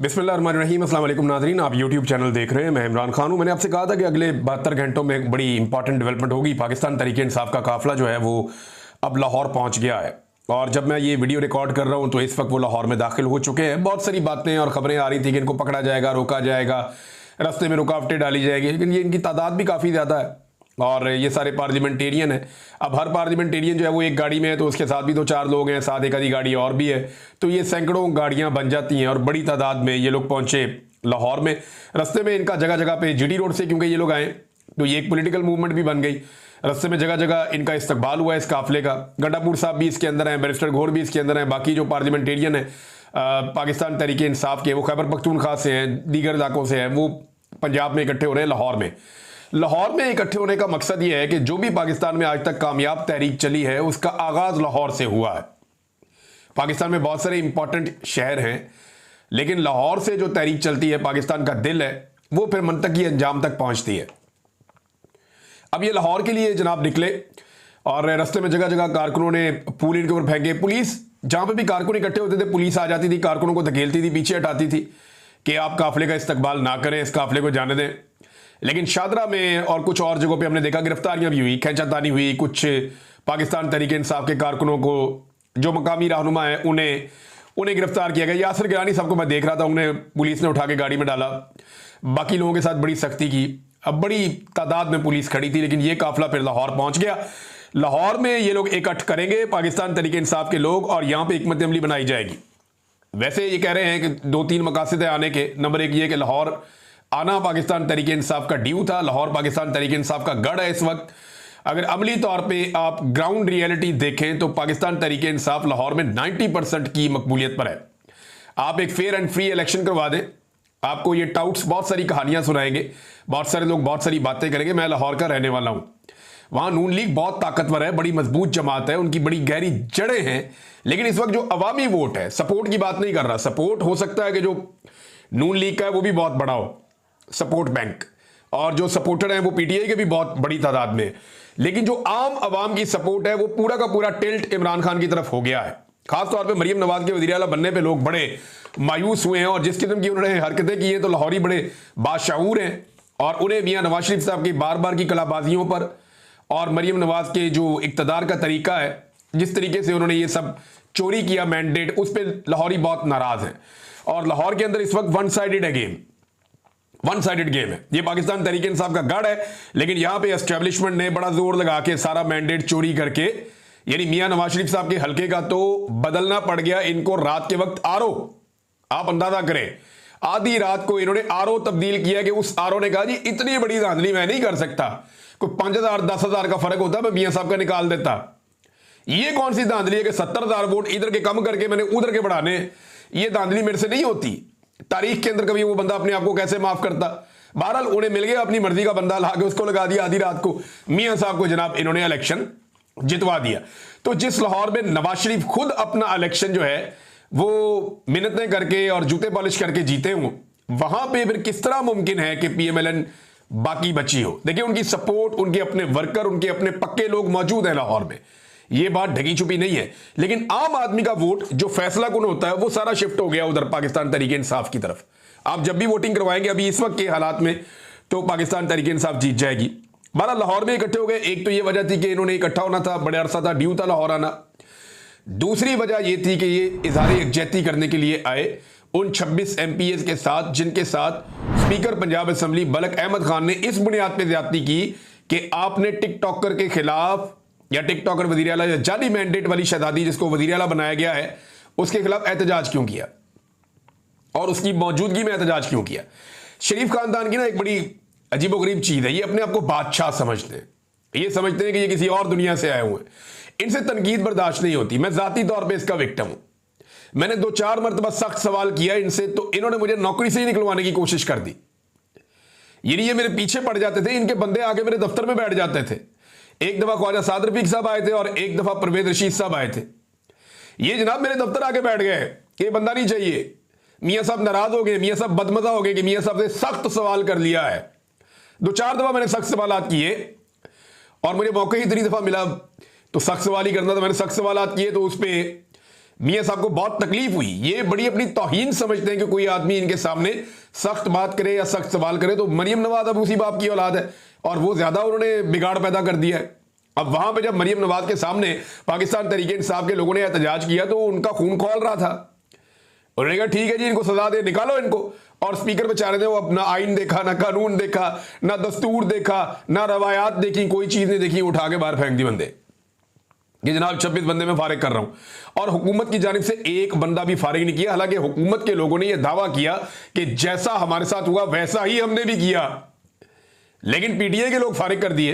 बिस्मिल्लाहिर्रहमानिर्रहीम। अस्सलाम वालेकुम नाज़रीन, आप यूट्यूब चैनल देख रहे हैं। मैं इमरान खान हूं। मैंने आपसे कहा था कि अगले 72 घंटों में एक बड़ी इंपॉर्टेंट डेवलपमेंट होगी। पाकिस्तान तहरीक इंसाफ का काफिला जो है वो अब लाहौर पहुंच गया है और जब मैं ये वीडियो रिकॉर्ड कर रहा हूं तो इस वक्त वो लाहौर में दाखिल हो चुके हैं। बहुत सारी बातें और खबरें आ रही थी कि इनको पकड़ा जाएगा, रोका जाएगा, रास्ते में रुकावटें डाली जाएगी, लेकिन ये इनकी तादाद भी काफ़ी ज़्यादा है और ये सारे पार्लियामेंटेरियन है। अब हर पार्लियामेंटेरियन जो है वो एक गाड़ी में है तो उसके साथ भी 2-4 लोग हैं, साथ एक आधी गाड़ी और भी है, तो ये सैकड़ों गाड़ियां बन जाती हैं और बड़ी तादाद में ये लोग पहुंचे लाहौर में। रास्ते में इनका जगह जगह पे जीटी रोड से क्योंकि ये लोग आए तो ये एक पॉलिटिकल मूवमेंट भी बन गई। रास्ते में जगह जगह इनका इस्तकबाल हुआ इस काफिले का। गंडापुर साहब भी इसके अंदर हैं, बैरिस्टर घोर भी इसके अंदर हैं, बाकी जो पार्लियामेंटेरियन है पाकिस्तान तहरीक इंसाफ के, वो खैबर पख्तूनख्वा से हैं, दीगर इलाकों से हैं, वो पंजाब में इकट्ठे हो रहे हैं लाहौर में। लाहौर में इकट्ठे होने का मकसद यह है कि जो भी पाकिस्तान में आज तक कामयाब तहरीक चली है उसका आगाज लाहौर से हुआ है। पाकिस्तान में बहुत सारे इंपॉर्टेंट शहर हैं लेकिन लाहौर से जो तहरीक चलती है, पाकिस्तान का दिल है, वो फिर मंतकी अंजाम तक पहुंचती है। अब ये लाहौर के लिए जनाब निकले और रास्ते में जगह जगह कारकुनों ने फूल इनके ऊपर फेंके। पुलिस जहां पे भी कारकुन इकट्ठे होते थे पुलिस आ जाती थी, कारकुनों को धकेलती थी, पीछे हटाती थी कि आप काफिले का इस्तकबाल ना करें, इस काफिले को जाने दें। लेकिन शादरा में और कुछ और जगहों पे हमने देखा गिरफ्तारियां भी हुई, खींचातानी हुई। कुछ पाकिस्तान तहरीक इंसाफ के कारकुनों को, जो मकामी रहनुमा है, उन्हें गिरफ्तार किया गया। यासिर गिलानी साहब को मैं देख रहा था, उन्हें पुलिस ने उठा के गाड़ी में डाला। बाकी लोगों के साथ बड़ी सख्ती की। अब बड़ी तादाद में पुलिस खड़ी थी लेकिन ये काफिला फिर लाहौर पहुंच गया। लाहौर में ये लोग इकट्ठ करेंगे पाकिस्तान तहरीक इंसाफ के लोग और यहां पर हिकमत अमली बनाई जाएगी। वैसे ये कह रहे हैं कि 2-3 मकासद है आने के। नंबर 1 ये कि लाहौर आना पाकिस्तान तहरीक इंसाफ का ड्यू था। लाहौर पाकिस्तान तहरीक इंसाफ का गढ़ है इस वक्त। अगर अमली तौर पे आप ग्राउंड रियलिटी देखें तो पाकिस्तान तहरीक इंसाफ लाहौर में 90% की मकबूलियत पर है। आप एक फेयर एंड फ्री इलेक्शन करवा दें, आपको ये टाउट्स बहुत सारी कहानियां सुनाएंगे, बहुत सारे लोग बहुत सारी बातें करेंगे। मैं लाहौर का रहने वाला हूं, वहां नून लीग बहुत ताकतवर है, बड़ी मजबूत जमात है, उनकी बड़ी गहरी जड़ें हैं। लेकिन इस वक्त जो अवामी वोट है, सपोर्ट की बात नहीं कर रहा, सपोर्ट हो सकता है कि जो नून लीग का है वो भी बहुत बड़ा हो सपोर्ट बैंक, और जो सपोर्टर हैं वो पीटीआई के भी बहुत बड़ी तादाद में, लेकिन जो आम आवाम की सपोर्ट है वो पूरा का पूरा टिल्ट इमरान खान की तरफ हो गया है। खासतौर पे मरीम नवाज के वज़ीर आला बनने पे लोग बड़े मायूस हुए हैं और जिस किस्म की उन्होंने हरकतें की हैं तो लाहौरी बड़े बाशऊर हैं और उन्हें मियां नवाज शरीफ साहब की बार बार की कलाबाजियों पर और मरीम नवाज के जो इक़्तिदार का तरीका है, जिस तरीके से उन्होंने ये सब चोरी किया मैंडेट, उस पर लाहौरी बहुत नाराज हैं। और लाहौर के अंदर इस वक्त वन साइडेड गेम है। ये पाकिस्तान तहरीक इंसाफ का गढ़ है लेकिन यहां पे एस्टेब्लिशमेंट ने बड़ा जोर लगा के सारा मैंडेट चोरी करके, यानी मियां नवाज शरीफ साहब के हल्के का तो बदलना पड़ गया इनको रात के वक्त आरओ। आप अंदाजा करें, आधी रात को इन्होंने आरओ तब्दील किया कि उस आरओ ने कहा जी इतनी बड़ी धांधली मैं नहीं कर सकता, कोई 5,000-10,000 का फर्क होता मैं मियां साहब का निकाल देता। ये कौन सी धांधली है कि 70,000 वोट इधर के कम करके मैंने उधर के बढ़ाने, ये धांधली मेरे से नहीं होती। तारीख के अंदर कभी वो बंदा अपने आप को कैसे माफ करता। बहरहाल उन्हें मिल गया अपनी मर्जी का बंदा, ला के उसको लगा दिया आधी रात को, मियां साहब को जनाब इन्होंने इलेक्शन जितवा दिया। तो जिस लाहौर में नवाज शरीफ खुद अपना इलेक्शन जो है वो मिन्नतें करके और जूते पॉलिश करके जीते हों, वहां पे फिर किस तरह मुमकिन है कि पीएमएलएन बाकी बची हो। देखिए उनकी सपोर्ट, उनके अपने वर्कर, उनके अपने पक्के लोग मौजूद हैं लाहौर में, ये बात ढकी छुपी नहीं है। लेकिन आम आदमी का वोट जो फैसला कुन होता है वो सारा शिफ्ट हो गया उधर पाकिस्तान तहरीक इंसाफ की तरफ। आप जब भी वोटिंग करवाएंगे अभी इस वक्त के हालात में तो पाकिस्तान तहरीक इंसाफ जीत जाएगी। बहरहाल लाहौर में इकट्ठे हो गए। एक तो ये वजह थी कि इन्होंने इकट्ठा होना था, बड़े अरसा था ड्यू था लाहौर आना। दूसरी वजह यह थी कि ये इजहार यकजहती करने के लिए आए उन 26 एमपीएस के साथ जिनके साथ स्पीकर पंजाब असेंबली मलिक अहमद खान ने इस बुनियाद पर ज्यादती की कि आपने टिकटॉकर के खिलाफ, या टिकटॉकर वज़ीर आला या जाली मैंडेट वाली शहजादी जिसको वज़ीर आला बनाया गया है उसके खिलाफ एहतजाज क्यों किया और उसकी मौजूदगी में एहतजाज क्यों किया। शरीफ खानदान की ना एक बड़ी अजीबोगरीब चीज है, ये अपने आप को बादशाह समझते हैं, ये समझते हैं कि ये किसी और दुनिया से आए हुए हैं, इनसे तनकीद बर्दाश्त नहीं होती। मैं जाती तौर पर इसका विक्टिम हूं। मैंने 2-4 मरतबा सख्त सवाल किया इनसे तो इन्होंने मुझे नौकरी से ही निकलवाने की कोशिश कर दी। ये मेरे पीछे पड़ जाते थे, इनके बंदे आके मेरे दफ्तर में बैठ जाते थे। एक दफा ख्वाजा साद रफीक साहब आए थे और एक दफा परवेज रशीद साहब आए थे। ये जनाब मेरे दफ्तर आके बैठ गए कि बंदा नहीं चाहिए। मियां साहब नाराज हो गए, मियां साहब बदमजा हो गए कि मियां साहब से सख्त सवाल कर लिया है। 2-4 दफा मैंने सख्त सवाल किए और मुझे मौका ही इतनी दफा मिला तो सख्त सवाल ही करना था। मैंने सख्त सवाल किए तो उस पर मियां साहब को बहुत तकलीफ हुई। ये बड़ी अपनी तौहीन समझते हैं कि कोई आदमी इनके सामने सख्त बात करे या सख्त सवाल करे। तो मरियम नवाज अब उसी बाप की औलाद है और वो ज्यादा उन्होंने बिगाड़ पैदा कर दिया है। अब वहां पे जब मरियम नवाज के सामने पाकिस्तान तहरीक इंसाफ के लोगों ने एहतजाज किया तो उनका खून खौल रहा था। उन्होंने कहा ठीक है जी, इनको सजा दे, निकालो इनको। और स्पीकर बेचारे ने वो अपना आइन देखा, ना कानून देखा, ना दस्तूर देखा, ना रवायात देखी, कोई चीज नहीं देखी, उठा के बाहर फेंक दी बंदे कि जनाब 26 बंदे मैं फारिग कर रहा हूं। और हुकूमत की जानिब से एक बंदा भी फारिग नहीं किया। हालांकि हुकूमत के लोगों ने यह दावा किया कि जैसा हमारे साथ हुआ वैसा ही हमने भी किया, लेकिन पीटीआई के लोग फारिग कर दिए,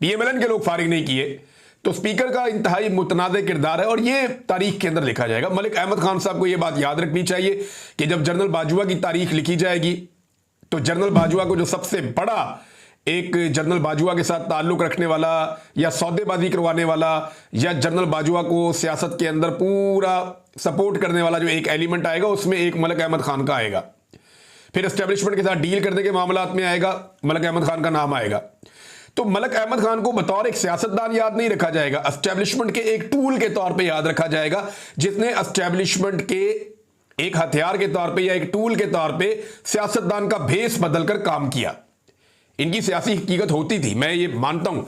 पीएमएलएन के लोग फारिग नहीं किए। तो स्पीकर का इंतहाई मुतनाज़ किरदार है और ये तारीख के अंदर लिखा जाएगा। मलिक अहमद खान साहब को यह बात याद रखनी चाहिए कि जब जनरल बाजवा की तारीख लिखी जाएगी तो जनरल बाजवा को जो सबसे बड़ा एक जनरल बाजवा के साथ ताल्लुक रखने वाला या सौदेबाजी करवाने वाला या जनरल बाजवा को सियासत के अंदर पूरा सपोर्ट करने वाला जो एक एलिमेंट आएगा उसमें एक मलिक अहमद खान का आएगा। फिर एस्टेब्लिशमेंट के साथ डील करने के मामलात में आएगा, मलिक अहमद खान का नाम आएगा। तो मलिक अहमद खान को बतौर एक सियासतदान याद नहीं रखा जाएगा, एस्टेब्लिशमेंट के एक टूल के तौर पे याद रखा जाएगा जिसने एस्टेब्लिशमेंट के एक हथियार के तौर पे या एक टूल के तौर पे सियासतदान का भेस बदलकर काम किया। इनकी सियासी हकीकत होती थी, मैं ये मानता हूं।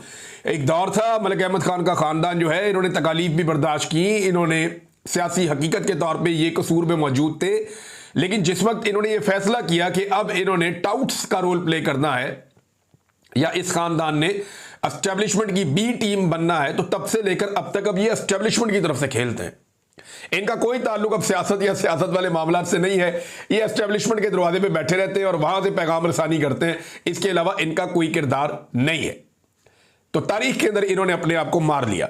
एक दौर था मलिक अहमद खान का खानदान जो है, इन्होंने तकालीफ भी बर्दाश्त की, इन्होंने सियासी हकीकत के तौर पे ये कसूर में मौजूद थे। लेकिन जिस वक्त इन्होंने ये फैसला किया कि अब इन्होंने टाउट्स का रोल प्ले करना है या इस खानदान ने एस्टेब्लिशमेंट की बी टीम बनना है, तो तब से लेकर अब तक अब ये एस्टेब्लिशमेंट की तरफ से खेलते हैं। इनका कोई ताल्लुक अब सियासत या सियासत वाले मामलात से नहीं है। ये एस्टेब्लिशमेंट के दरवाजे पे बैठे रहते हैं और वहां से पैगाम रसानी करते हैं, इसके अलावा इनका कोई किरदार नहीं है। तो तारीख के अंदर इन्होंने अपने आप को मार लिया,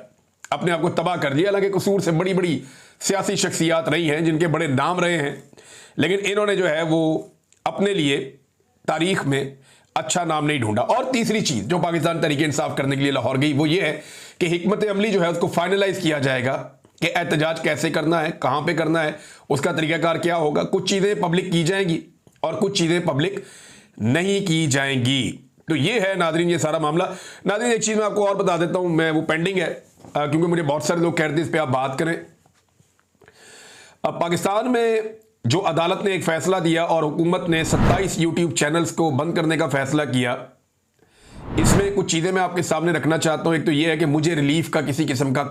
अपने आप को तबाह कर दिया। हालांकि कसूर से बड़ी बड़ी सियासी शख्सियात रही हैं जिनके बड़े नाम रहे हैं, लेकिन इन्होंने जो है वो अपने लिए तारीख में अच्छा नाम नहीं ढूंढा। और तीसरी चीज जो पाकिस्तान तहरीक इंसाफ करने के लिए लाहौर गई वो ये है कि हिकमत अमली जो है उसको फाइनलाइज किया जाएगा कि एहतजाज कैसे करना है, कहां पे करना है, उसका तरीकाकार क्या होगा। कुछ चीजें पब्लिक की जाएंगी और कुछ चीजें पब्लिक नहीं की जाएंगी। तो ये है नादरीन ये सारा मामला। नादरीन एक चीज मैं आपको और बता देता हूं, मैं वो पेंडिंग है क्योंकि मुझे बहुत सारे लोग कह रहे थे इस पर आप बात करें। अब पाकिस्तान में जो अदालत ने एक फैसला दिया और हुकूमत ने 27 यूट्यूब चैनल्स को बंद करने का फैसला किया, इसमें कुछ चीजें मैं आपके सामने रखना चाहता हूं। एक तो यह है कि मुझे रिलीफ का किसी किस्म का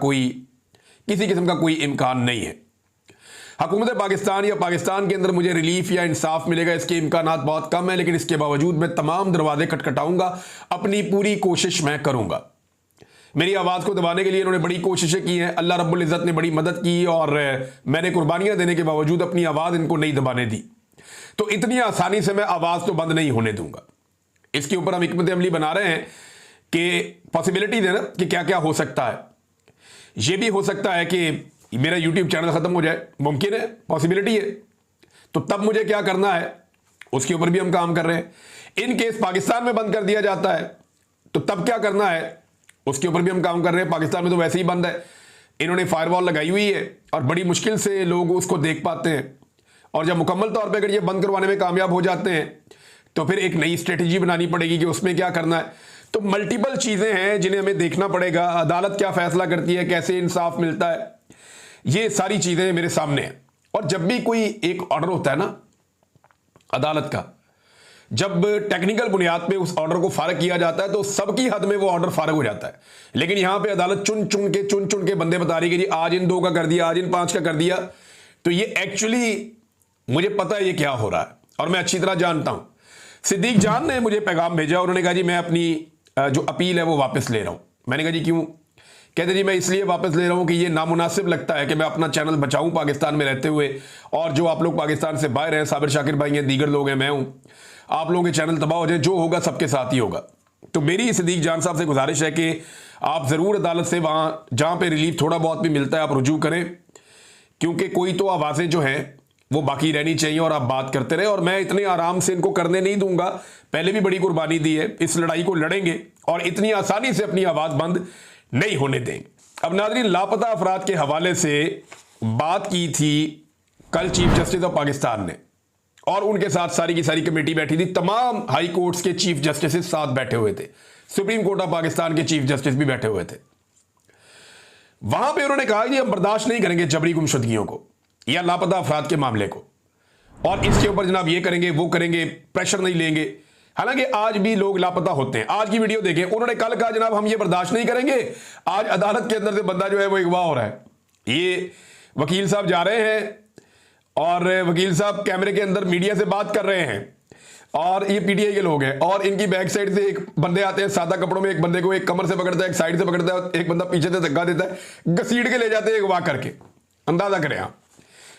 कोई इम्कान नहीं है। हुकूमत पाकिस्तान या पाकिस्तान के अंदर मुझे रिलीफ या इंसाफ मिलेगा इसके इम्कानात बहुत कम है, लेकिन इसके बावजूद मैं तमाम दरवाजे खटखटाऊंगा, अपनी पूरी कोशिश मैं करूंगा। मेरी आवाज़ को दबाने के लिए इन्होंने बड़ी कोशिशें की हैं, अल्लाह रब्बुल इज़्ज़त ने बड़ी मदद की और मैंने कुर्बानियां देने के बावजूद अपनी आवाज़ इनको नहीं दबाने दी। तो इतनी आसानी से मैं आवाज़ तो बंद नहीं होने दूंगा। इसके ऊपर हम हिकमत अमली बना रहे हैं कि पॉसिबिलिटी है ना कि क्या क्या हो सकता है। यह भी हो सकता है कि मेरा यूट्यूब चैनल ख़त्म हो जाए, मुमकिन है, पॉसिबिलिटी है। तो तब मुझे क्या करना है उसके ऊपर भी हम काम कर रहे हैं। इन केस पाकिस्तान में बंद कर दिया जाता है तो तब क्या करना है उसके ऊपर भी हम काम कर रहे हैं। पाकिस्तान में तो वैसे ही बंद है, इन्होंने फायरवॉल लगाई हुई है और बड़ी मुश्किल से लोग उसको देख पाते हैं। और जब मुकम्मल तौर पे अगर ये बंद करवाने में कामयाब हो जाते हैं तो फिर एक नई स्ट्रेटजी बनानी पड़ेगी कि उसमें क्या करना है। तो मल्टीपल चीज़ें हैं जिन्हें हमें देखना पड़ेगा। अदालत क्या फैसला करती है, कैसे इंसाफ मिलता है, ये सारी चीज़ें मेरे सामने हैं। और जब भी कोई एक ऑर्डर होता है ना अदालत का, जब टेक्निकल बुनियाद पे उस ऑर्डर को फारग किया जाता है तो सबकी हद में वो ऑर्डर फारग हो जाता है। लेकिन यहां पे अदालत चुन चुन के बंदे बता रही है कि जी आज इन 2 का कर दिया, आज इन 5 का कर दिया। तो ये एक्चुअली मुझे पता है ये क्या हो रहा है और मैं अच्छी तरह जानता हूं। सिद्दीक जान ने मुझे पैगाम भेजा, उन्होंने कहा जी मैं अपनी जो अपील है वो वापस ले रहा हूं। मैंने कहा जी क्यों? कहते जी मैं इसलिए वापस ले रहा हूं कि ये नामुनासिब लगता है कि मैं अपना चैनल बचाऊं पाकिस्तान में रहते हुए, और जो आप लोग पाकिस्तान से बाहर हैं, साबिर शाकिर भाई हैं, दीगर लोग हैं, मैं हूं, आप लोगों के चैनल तबाह हो जाए, जो होगा सबके साथ ही होगा। तो मेरी सिद्दीक जान साहब से गुजारिश है कि आप ज़रूर अदालत से वहां जहां पे रिलीफ थोड़ा बहुत भी मिलता है आप रुजू करें, क्योंकि कोई तो आवाज़ें जो हैं वो बाकी रहनी चाहिए और आप बात करते रहे। और मैं इतने आराम से इनको करने नहीं दूंगा, पहले भी बड़ी कुर्बानी दी है, इस लड़ाई को लड़ेंगे और इतनी आसानी से अपनी आवाज़ बंद नहीं होने देंगे। अब नाज़रीन, लापता अफराद के हवाले से बात की थी कल चीफ जस्टिस ऑफ पाकिस्तान ने, और उनके साथ सारी की सारी कमेटी बैठी थी। तमाम हाई कोर्ट्स के चीफ जस्टिस साथ बैठे हुए थे, सुप्रीम कोर्ट ऑफ पाकिस्तान के चीफ जस्टिस भी बैठे हुए थे। वहां पे उन्होंने कहा कि हम बर्दाश्त नहीं करेंगे जबरी गुमशुदगियों को या लापता अफराद के मामले को, और इसके ऊपर जनाब ये करेंगे वो करेंगे, प्रेशर नहीं लेंगे। हालांकि आज भी लोग लापता होते हैं। आज की वीडियो देखें, उन्होंने कल कहा जनाब हम ये बर्दाश्त नहीं करेंगे, आज अदालत के अंदर से बंदा जो है वो अगवा हो रहा है। ये वकील साहब जा रहे हैं और वकील साहब कैमरे के अंदर मीडिया से बात कर रहे हैं, और ये पीटीआई के लोग हैं, और इनकी बैक साइड से एक बंदे आते हैं सादा कपड़ों में, एक बंदे को एक कमर से पकड़ता है, एक साइड से पकड़ता है, एक बंदा पीछे से धक्का देता है, घसीट के ले जाते हैं अगवा करके। अंदाजा करें आप,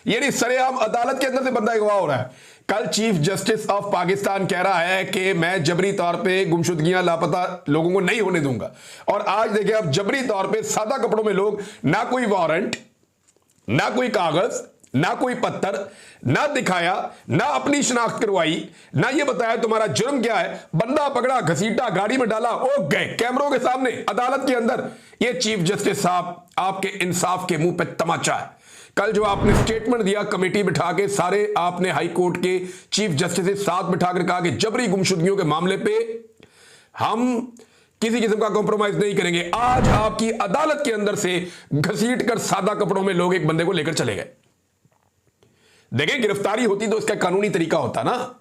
यानी सरेआम अदालत के अंदर से बंदा अगवा हो रहा है। कल चीफ जस्टिस ऑफ पाकिस्तान कह रहा है कि मैं जबरी तौर पे गुमशुदगियां लापता लोगों को नहीं होने दूंगा, और आज देखिए अब जबरी तौर पे सादा कपड़ों में लोग, ना कोई वारंट, ना कोई कागज, ना कोई पत्थर, ना दिखाया, ना अपनी शिनाख्त करवाई, ना ये बताया तुम्हारा जुर्म क्या है, बंदा पकड़ा, घसीटा, गाड़ी में डाला, ओ गए कैमरों के सामने अदालत के अंदर। ये चीफ जस्टिस साहब आपके इंसाफ के मुंह पे तमाचा है। कल जो आपने स्टेटमेंट दिया कमेटी बिठा के, सारे आपने हाई कोर्ट के चीफ जस्टिस साथ बिठाकर कहा कि जबरी गुमशुदगियों के मामले पे हम किसी किस्म का कॉम्प्रोमाइज नहीं करेंगे। आज आपकी अदालत के अंदर से घसीट कर सादा कपड़ों में लोग एक बंदे को लेकर चले गए। देखें, गिरफ्तारी होती तो इसका कानूनी तरीका होता ना।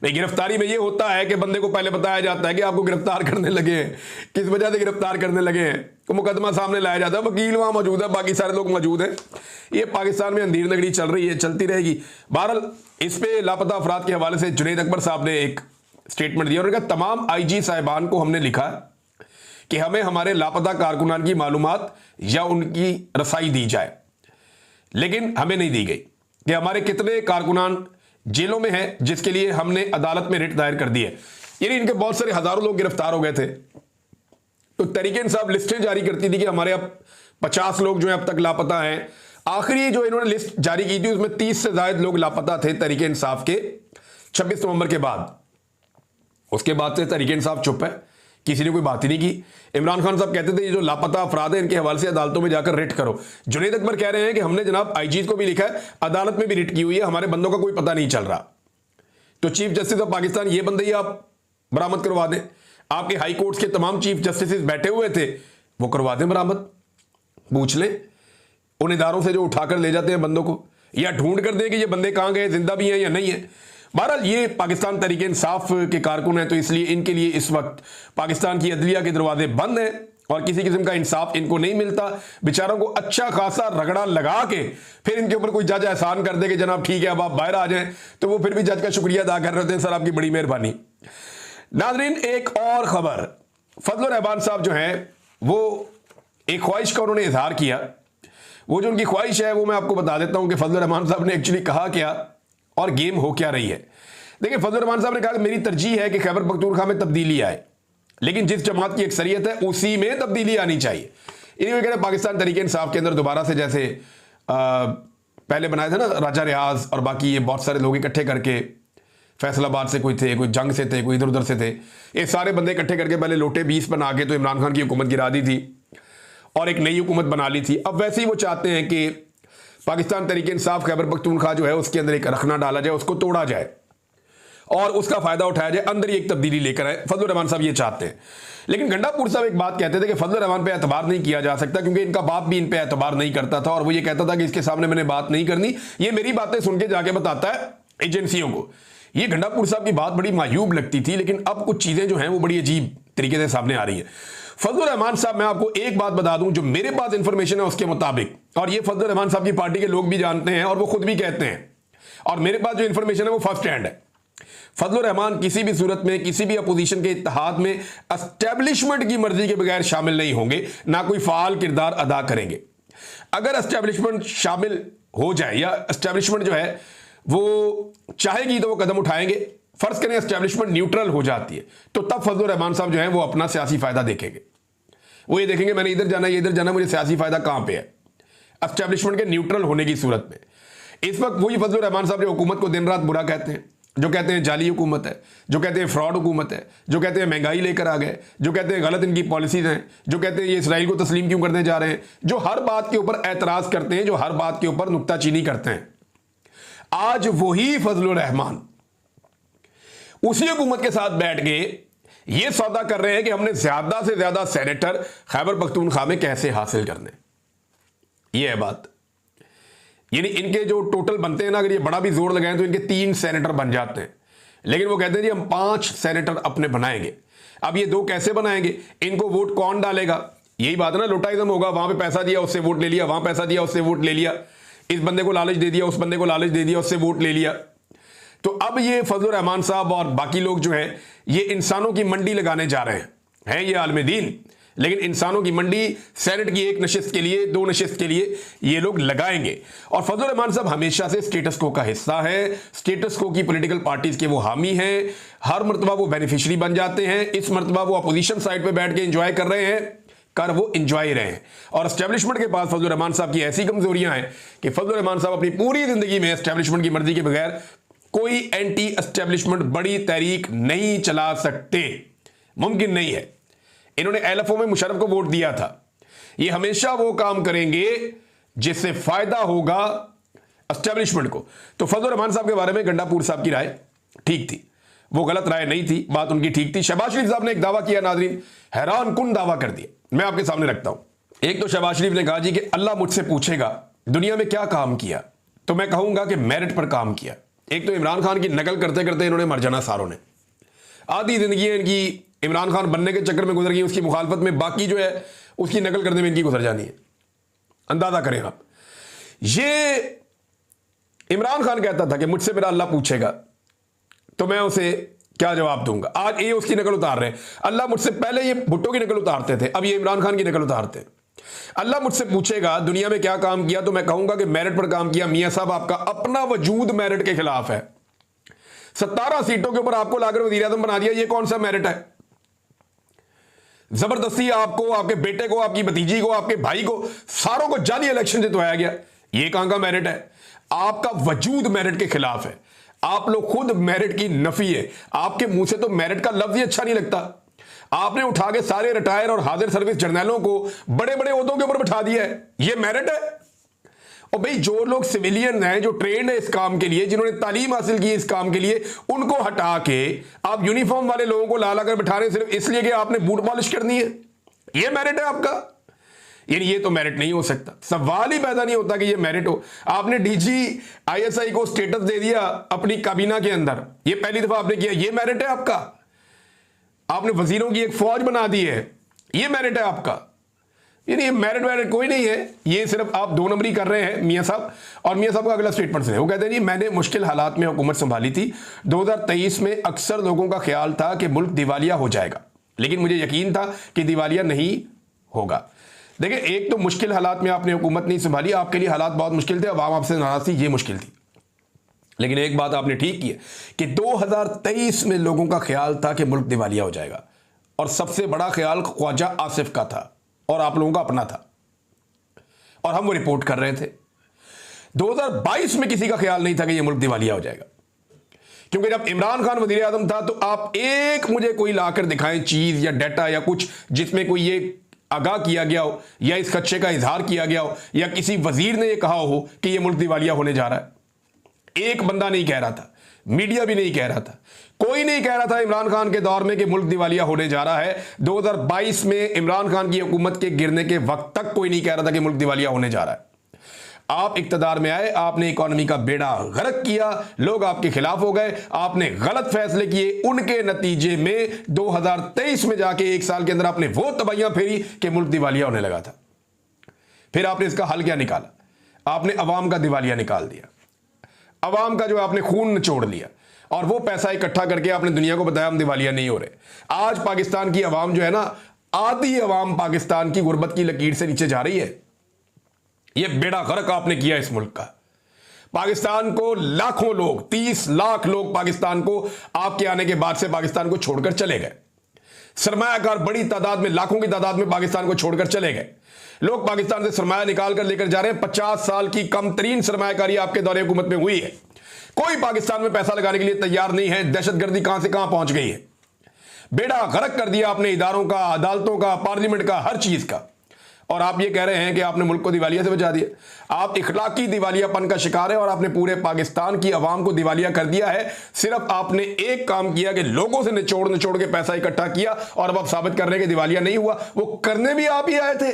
नहीं, गिरफ्तारी में ये होता है कि बंदे को पहले बताया जाता है कि आपको गिरफ्तार करने लगे हैं, किस वजह से गिरफ्तार करने लगे हैं, तो मुकदमा सामने लाया जाता है, वकील वहां मौजूद है, बाकी सारे लोग मौजूद हैं। ये पाकिस्तान में अंधेर नगरी चल रही है, चलती रहेगी। बहरहाल इस पे लापता अफराद के हवाले से जुनैद अकबर साहब ने एक स्टेटमेंट दिया। उन्होंने कहा तमाम IG साहिबान को हमने लिखा कि हमें हमारे लापता कारकुनान की मालूमात या उनकी रसाई दी जाए, लेकिन हमें नहीं दी गई कि हमारे कितने कारकुनान जेलों में हैं जिसके लिए हमने अदालत में रिट दायर कर दी है। यानी इनके बहुत सारे हजारों लोग गिरफ्तार हो गए थे, तो तहरीक इंसाफ लिस्टें जारी करती थी कि हमारे अब 50 लोग जो है अब तक लापता हैं। आखिरी जो इन्होंने लिस्ट जारी की थी उसमें 30 से ज्यादा लोग लापता थे तहरीक इंसाफ के 26 नवंबर के बाद। उसके बाद से तहरीक इंसाफ चुप है, किसी ने कोई बात ही नहीं की। इमरान खान साहब कहते थे ये जो लापता अफराद है इनके हवाले से अदालतों में जाकर रिट करो। जुनैद अकबर कह रहे हैं कि हमने जनाब IG को भी लिखा है, अदालत में भी रिट की हुई है, हमारे बंदों का कोई पता नहीं चल रहा। तो चीफ जस्टिस ऑफ पाकिस्तान ये बंदे ही आप बरामद करवा दें। आपके हाई कोर्ट के तमाम चीफ जस्टिस बैठे हुए थे, वो करवा दें बरामद। पूछ लें उन इदारों से जो उठाकर ले जाते हैं बंदों को, या ढूंढ कर दें कि ये बंदे कहां गए, जिंदा भी हैं या नहीं है। बहरहाल ये पाकिस्तान तहरीक इंसाफ के कारकुन हैं, तो इसलिए इनके लिए इस वक्त पाकिस्तान की अदलिया के दरवाजे बंद हैं और किसी किस्म का इंसाफ इनको नहीं मिलता। बेचारों को अच्छा खासा रगड़ा लगा के फिर इनके ऊपर कोई जज एहसान कर दे कि जनाब ठीक है अब आप बाहर आ जाएं, तो वो फिर भी जज का शुक्रिया अदा कर रहे होते हैं, सर आपकी बड़ी मेहरबानी। नाजरीन, एक और खबर, फजलुर रहमान साहब जो हैं वो एक ख्वाहिश का उन्होंने इजहार किया। वो जो उनकी ख्वाहिश है वो मैं आपको बता देता हूं कि फजलुर रहमान साहब ने एक्चुअली कहा क्या और गेम हो क्या रही है। देखिए, फजलुर रहमान साहब ने कहा कि मेरी तरजीह है कि खैबर पख्तूनख्वा में तब्दीली आए, लेकिन जिस जमात की अक्सरियत है उसी में तब्दीली आनी चाहिए। इन्हीं वगैरह पाकिस्तान तहरीक इंसाफ के अंदर दोबारा से जैसे पहले बनाए थे ना राजा रियाज और बाकी ये बहुत सारे लोग इकट्ठे करके, फैसलाबाद से कोई थे, कोई जंग से थे, कोई इधर उधर से थे, ये सारे बंदे इकट्ठे करके पहले लोटे 20 बना के तो इमरान खान की हुकूमत गिरा दी थी और एक नई हुकूमत बना ली थी। अब वैसे ही वो चाहते हैं कि पाकिस्तान तहरीक इंसाफ खैबर पख्तूनख्वा जो है उसके अंदर एक रखना डाला जाए, उसको तोड़ा जाए और उसका फायदा उठाया जाए, अंदर ही एक तब्दीली लेकर आए। फजलुर रहमान साहब ये चाहते हैं। लेकिन गंडापुर साहब एक बात कहते थे कि फजलुर रहमान पे एतबार नहीं किया जा सकता क्योंकि इनका बाप भी इन पे एतबार नहीं करता था और वो ये कहता था कि इसके सामने मैंने बात नहीं करनी, ये मेरी बातें सुन के जाके बताता है एजेंसियों को। ये गंडापुर साहब की बात बड़ी मायूब लगती थी, लेकिन अब कुछ चीजें जो हैं वो बड़ी अजीब तरीके से सामने आ रही है। फजलुर रहमान साहब, मैं आपको एक बात बता दूं जो मेरे पास इंफॉर्मेशन है उसके मुताबिक, और ये फजलुर रहमान साहब की पार्टी के लोग भी जानते हैं और वो खुद भी कहते हैं, और मेरे पास जो इंफॉर्मेशन है वो फर्स्ट हैंड है, फजलुर रहमान किसी भी सूरत में किसी भी अपोजिशन के इत्तेहाद में एस्टेब्लिशमेंट की मर्जी के बगैर शामिल नहीं होंगे, ना कोई फाल किरदार अदा करेंगे। अगर एस्टेब्लिशमेंट शामिल हो जाए या एस्टेब्लिशमेंट जो है वो चाहेगी तो वो कदम उठाएंगे। फर्ज करें एस्टेब्लिशमेंट न्यूट्रल हो जाती है तो तब फजलुर रहमान साहब जो है वो अपना सियासी फायदा देखेंगे। वो ये देखेंगे मैंने इधर जाना, ये इधर जाना, मुझे सियासी फायदा कहां पे है एस्टेब्लिशमेंट के न्यूट्रल होने की सूरत में। इस वक्त वही फजलुर रहमान साहब जो हुकूमत को दिन रात बुरा कहते हैं, जो कहते हैं जाली हुकूमत है, जो कहते हैं फ्रॉड हुकूमत है, जो कहते हैं महंगाई लेकर आ गए, जो कहते हैं गलत इनकी पॉलिसीज हैं, जो कहते हैं ये इसराइल को तस्लीम क्यों करने जा रहे हैं, जो हर बात के ऊपर एतराज करते हैं, जो हर बात के ऊपर नुक्ताचीनी करते हैं, आज वही फजलुर रहमान उसी हुकूमत के साथ बैठ के ये सौदा कर रहे हैं कि हमने ज्यादा से ज्यादा सेनेटर खैबर पख्तूनख्वा में कैसे हासिल करने। ये है बात। यानी इनके जो टोटल बनते हैं ना, अगर ये बड़ा भी जोर लगाएं तो इनके 3 सेनेटर बन जाते हैं, लेकिन वो कहते हैं जी हम 5 सेनेटर अपने बनाएंगे। अब ये 2 कैसे बनाएंगे, इनको वोट कौन डालेगा? यही बात है ना, लोटाइज्म होगा। वहां पे पैसा दिया उससे वोट ले लिया, वहां पैसा दिया उससे वोट ले लिया, इस बंदे को लालच दे दिया, उस बंदे को लालच दे दिया, उससे वोट ले लिया। तो अब ये फजलुर रहमान साहब और बाकी लोग जो है ये इंसानों की मंडी लगाने जा रहे हैं ये आलम दीन, लेकिन इंसानों की मंडी सेनेट की 1 नशिस्त के लिए, 2 नशिस्त के लिए ये लोग लगाएंगे। और फजलुर रहमान साहब हमेशा से स्टेटस को का हिस्सा है, स्टेटस को की पॉलिटिकल पार्टीज के वो हामी हैं, हर मरतबा वो बेनिफिशियरी बन जाते हैं। इस मरतबा वो अपोजिशन साइड पे बैठ के एंजॉय कर रहे हैं, कर वो एंजॉय रहे हैं। और एस्टेब्लिशमेंट के पास फजलुर रहमान साहब की ऐसी कमजोरियां हैं कि फजलुर रहमान साहब अपनी पूरी जिंदगी में एस्टेब्लिशमेंट की मर्जी के बगैर कोई एंटी एस्टेब्लिशमेंट बड़ी तहरीक नहीं चला सकते, मुमकिन नहीं है। इन्होंने LFO में मुशर्रफ को वोट दिया था। ये हमेशा वो काम करेंगे जिससे फायदा होगा एस्टेब्लिशमेट को। तो फजलुर रहमान साहब के बारे में गंडापुर साहब की राय ठीक थी, वो गलत राय नहीं थी, बात उनकी ठीक थी। शहबाज शरीफ साहब ने एक दावा किया, नाजरीन हैरान कुन दावा कर दिया, मैं आपके सामने रखता हूं। एक तो शहबाज शरीफ ने कहा जी कि अल्लाह मुझसे पूछेगा दुनिया में क्या काम किया, तो मैं कहूंगा कि मेरिट पर काम किया। एक तो इमरान खान की नकल करते करते इन्होंने मर जाना सारों ने, आधी जिंदगी इनकी इमरान खान बनने के चक्कर में गुजर गई, उसकी मुखालफत में, बाकी जो है उसकी नकल करने में इनकी गुजर जानी है। अंदाजा करें आप। ये इमरान खान कहता था कि मुझसे मेरा अल्लाह पूछेगा तो मैं उसे क्या जवाब दूंगा। आज ये उसकी नकल उतार रहे हैं। अल्लाह मुझसे, पहले ये भुट्टो की नकल उतारते थे, अब ये इमरान खान की नकल उतारते हैं। अल्लाह मुझसे पूछेगा दुनिया में क्या काम किया, तो मैं कहूंगा कि मेरिट पर काम किया। मियां साहब आपका अपना वजूद मेरिट के खिलाफ है। 17 सीटों के ऊपर आपको लाकर वजीर आजम बना दिया, ये कौन सा मेरिट है? जबरदस्ती आपको, आपके बेटे को, आपकी भतीजी को, आपके भाई को, सारों को जाली इलेक्शन जितवाया गया, ये कहां का मेरिट है? आपका वजूद मेरिट के खिलाफ है। आप लोग खुद मेरिट की नफी है, आपके मुंह से तो मेरिट का लफ्ज ही अच्छा नहीं लगता। आपने उठा के सारे रिटायर और हाजिर सर्विस जर्नलों को बड़े बड़े ओहदों के ऊपर बिठा दिया है, ये मेरिट है? और भाई जो लोग सिविलियन हैं, जो ट्रेंड है इस काम के लिए, जिन्होंने तालीम हासिल की इस काम के लिए, उनको हटा के आप यूनिफॉर्म वाले लोगों को ला कर बिठा रहे सिर्फ इसलिए कि आपने बूट पॉलिश करनी है, ये मेरिट है आपका? यानी ये तो मेरिट नहीं हो सकता, सवाल ही पैदा नहीं होता कि ये मेरिट हो। आपने DGISI को स्टेटस दे दिया अपनी काबीना के अंदर, ये पहली दफा आपने किया, ये मेरिट है आपका? आपने वजीरों की एक फौज बना दी है, ये मेरिट है आपका? यानी ये मेरिट कोई नहीं है, ये सिर्फ आप 2 नंबरी कर रहे हैं मियां साहब। और मियां साहब का अगला स्टेटमेंट है, वो कहते हैं जी मैंने मुश्किल हालात में हुकूमत संभाली थी। 2023 में अक्सर लोगों का ख्याल था कि मुल्क दिवालिया हो जाएगा, लेकिन मुझे यकीन था कि दिवालिया नहीं होगा। देखिए, एक तो मुश्किल हालात में आपने हुकूमत नहीं संभाली, आपके लिए हालात बहुत मुश्किल थे, अवाम आपसे नाराज थी, ये मुश्किल थी। लेकिन एक बात आपने ठीक की है कि 2023 में लोगों का ख्याल था कि मुल्क दिवालिया हो जाएगा, और सबसे बड़ा ख्याल ख्वाजा आसिफ का था और आप लोगों का अपना था, और हम वो रिपोर्ट कर रहे थे। 2022 में किसी का ख्याल नहीं था कि ये मुल्क दिवालिया हो जाएगा, क्योंकि जब इमरान खान वजीर आजम था तो आप एक मुझे कोई लाकर दिखाएं चीज या डाटा या कुछ जिसमें कोई ये आगाह किया गया हो या इस खदशे का इजहार किया गया हो या किसी वजीर ने ये कहा हो कि ये मुल्क दिवालिया होने जा रहा है। एक बंदा नहीं कह रहा था, मीडिया भी नहीं कह रहा था, कोई नहीं कह रहा था इमरान खान के दौर में कि मुल्क दिवालिया होने जा रहा है। 2022 में इमरान खान की हुकूमत के गिरने के वक्त तक कोई नहीं कह रहा था कि मुल्क दिवालिया होने जा रहा है। आप इक्तदार में आए, आपने इकोनॉमी का बेड़ा गर्क किया, लोग आपके खिलाफ हो गए, आपने गलत फैसले किए, उनके नतीजे में 2023 में जाके 1 साल के अंदर आपने वो तबाहियां फेरी कि मुल्क दिवालिया होने लगा था। फिर आपने इसका हल क्या निकाला? आपने अवाम का दिवालिया निकाल दिया, अवाम का जो आपने खून निचोड़ लिया, और वो पैसा इकट्ठा करके आपने दुनिया को बताया हम दिवालिया नहीं हो रहे। आज पाकिस्तान की अवाम जो है ना, आधी अवाम पाकिस्तान की गुर्बत की लकीर से नीचे जा रही है। ये बेड़ा गर्क आपने किया इस मुल्क का। पाकिस्तान को लाखों लोग, 30 लाख लोग पाकिस्तान को आपके आने के बाद से पाकिस्तान को छोड़कर चले गए। सरमायाकार बड़ी तादाद में, लाखों की तादाद में पाकिस्तान को छोड़कर चले गए। लोग पाकिस्तान से सरमाया निकाल कर लेकर जा रहे हैं। 50 साल की कम तरीन सरमायाकारी आपके दौरे हुकूमत में हुई है। कोई पाकिस्तान में पैसा लगाने के लिए तैयार नहीं है। दहशतगर्दी कहां से कहां पहुंच गई है। बेड़ा गर्क कर दिया आपने इदारों का, अदालतों का, पार्लियामेंट का, हर चीज का। और आप ये कह रहे हैं कि आपने मुल्क को दिवालिया से बचा दिया। आप इखलाकी दिवालियापन का शिकार है और आपने पूरे पाकिस्तान की आवाम को दिवालिया कर दिया है। सिर्फ आपने एक काम किया कि लोगों से निचोड़ के पैसा इकट्ठा किया, और अब आप साबित कर रहे हैं कि दिवालिया नहीं हुआ। वो करने भी आप ही आए थे,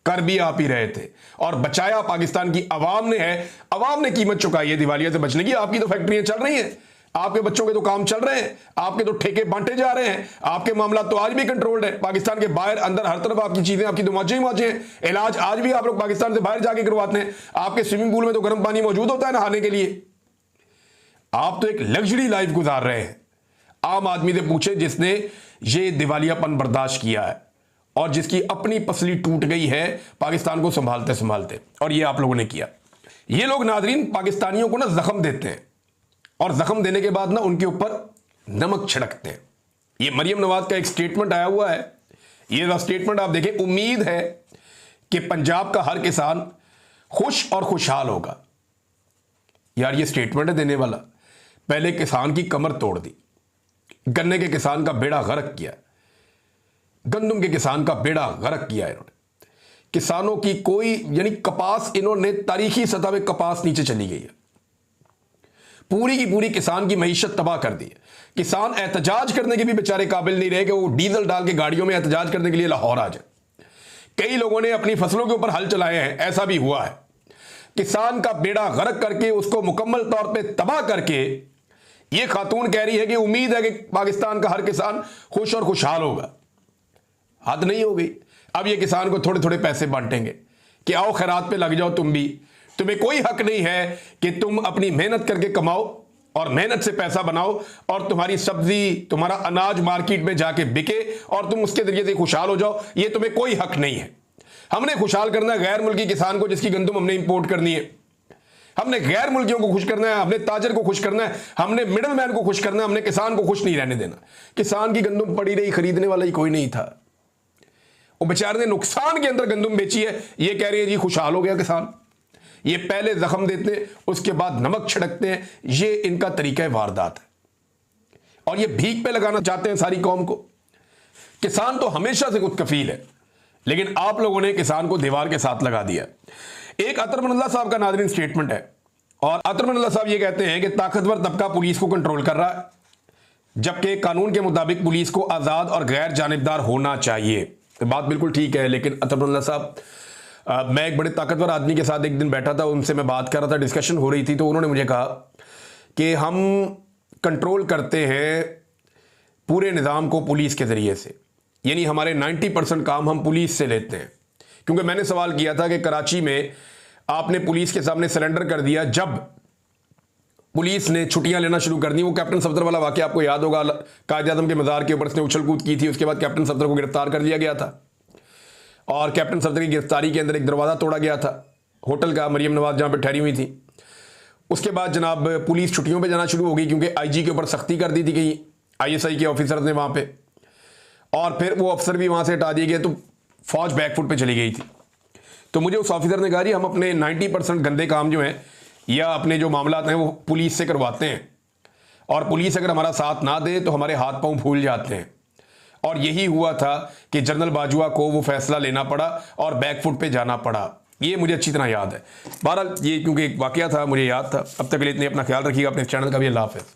कर भी आप ही रहे थे और बचाया पाकिस्तान की आवाम ने है। आवाम ने कीमत चुकाई है दिवालिया से बचने की। आपकी तो फैक्ट्रियां चल रही हैं, आपके बच्चों के तो काम चल रहे हैं, आपके तो ठेके बांटे जा रहे हैं, आपके मामला तो आज भी कंट्रोल्ड है। पाकिस्तान के बाहर अंदर हर तरफ आपकी चीजें, आपकी तो मौजें ही मौजें हैं। इलाज आज भी आप लोग पाकिस्तान से बाहर जाके करवाते हैं। आपके स्विमिंग पूल में तो गर्म पानी मौजूद होता है नहाने के लिए। आप तो एक लग्जरी लाइफ गुजार रहे हैं। आम आदमी से पूछे जिसने ये दिवालियापन बर्दाश्त किया है और जिसकी अपनी पसली टूट गई है पाकिस्तान को संभालते संभालते, और ये आप लोगों ने किया। ये लोग नाजरीन पाकिस्तानियों को ना जख्म देते हैं और जख्म देने के बाद ना उनके ऊपर नमक छिड़कते हैं। ये मरियम नवाज का एक स्टेटमेंट आया हुआ है, ये स्टेटमेंट आप देखें। उम्मीद है कि पंजाब का हर किसान खुश और खुशहाल होगा। यार ये स्टेटमेंट है देने वाला। पहले किसान की कमर तोड़ दी, गन्ने के किसान का बेड़ा गर्क किया, गंदम के किसान का बेड़ा गर्क किया इन्होंने। किसानों की कोई यानी कपास, इन्होंने तारीखी सतह पे कपास नीचे चली गई है। पूरी की पूरी किसान की मईशत तबाह कर दी है। किसान एहतजाज करने के भी बेचारे काबिल नहीं रहे कि वो डीजल डाल के गाड़ियों में एहतजाज करने के लिए लाहौर आ जाए। कई लोगों ने अपनी फसलों के ऊपर हल चलाए हैं, ऐसा भी हुआ है। किसान का बेड़ा गर्क करके उसको मुकम्मल तौर पे तबाह करके ये खातून कह रही है कि उम्मीद है कि पाकिस्तान का हर किसान खुश और खुशहाल होगा। हद नहीं हो गई। अब ये किसान को थोड़े थोड़े पैसे बांटेंगे कि आओ खैरात पे लग जाओ तुम भी। तुम्हें कोई हक नहीं है कि तुम अपनी मेहनत करके कमाओ और मेहनत से पैसा बनाओ और तुम्हारी सब्जी, तुम्हारा अनाज मार्केट में जाके बिके और तुम उसके जरिए से खुशहाल हो जाओ। ये तुम्हें कोई हक नहीं है। हमने खुशहाल करना है गैर मुल्की किसान को जिसकी गंदम हमने इंपोर्ट करनी है। हमने गैर मुल्कियों को खुश करना है, हमने ताजर को खुश करना है, हमने मिडल मैन को खुश करना है, हमने किसान को खुश नहीं रहने देना। किसान की गंदम पड़ी रही, खरीदने वाला ही कोई नहीं था। वो बेचारे ने नुकसान के अंदर गंदम बेची है, ये कह रहे हैं जी खुशहाल हो गया किसान। ये पहले जख्म देते हैं, उसके बाद नमक छिड़कते हैं। ये इनका तरीका वारदात है और ये भीख पे लगाना चाहते हैं सारी कौम को। किसान तो हमेशा से खुद कफील है, लेकिन आप लोगों ने किसान को दीवार के साथ लगा दिया। एक अतर मन अल्लाह साहब का नाज़रीन स्टेटमेंट है और अतर मन अल्लाह साहब ये कहते हैं कि ताकतवर तबका पुलिस को कंट्रोल कर रहा है, जबकि कानून के मुताबिक पुलिस को आज़ाद और गैर जानिबदार होना चाहिए। बात बिल्कुल ठीक है, लेकिन अतर मन अल्लाह साहब, मैं एक बड़े ताकतवर आदमी के साथ एक दिन बैठा था, उनसे मैं बात कर रहा था, डिस्कशन हो रही थी, तो उन्होंने मुझे कहा कि हम कंट्रोल करते हैं पूरे निज़ाम को पुलिस के ज़रिए से, यानी हमारे 90% काम हम पुलिस से लेते हैं। क्योंकि मैंने सवाल किया था कि कराची में आपने पुलिस के सामने सरेंडर कर दिया जब पुलिस ने छुट्टियां लेना शुरू कर दी। वो कैप्टन सफदर वाला वाकया आपको याद होगा, कायद आज़म के मज़ार के ऊपर इसने उछल कूद की थी, उसके बाद कैप्टन सफदर को गिरफ्तार कर लिया गया था और कैप्टन सफदर की गिरफ्तारी के अंदर एक दरवाज़ा तोड़ा गया था होटल का, मरियम नवाज जहाँ पर ठहरी हुई थी। उसके बाद जनाब पुलिस छुट्टियों पर जाना शुरू हो गई क्योंकि IG के ऊपर सख्ती कर दी थी कहीं ISI के ऑफिसर ने वहाँ पर, और फिर वो अफसर भी वहाँ से हटा दिए गए, तो फौज बैकफुट पे चली गई थी। तो मुझे उस ऑफिसर ने कहा जी हम अपने 90% गंदे काम जो हैं या अपने जो मामला हैं वो पुलिस से करवाते हैं, और पुलिस अगर हमारा साथ ना दे तो हमारे हाथ पांव फूल जाते हैं। और यही हुआ था कि जनरल बाजवा को वो फैसला लेना पड़ा और बैकफुट पे जाना पड़ा। ये मुझे अच्छी तरह याद है। बहरहाल ये क्योंकि एक वाकया था मुझे याद था। अब तक के लिए इतने अपना ख्याल रखिएगा, अपने चैनल का भी अल्लाह हाफ़िज़।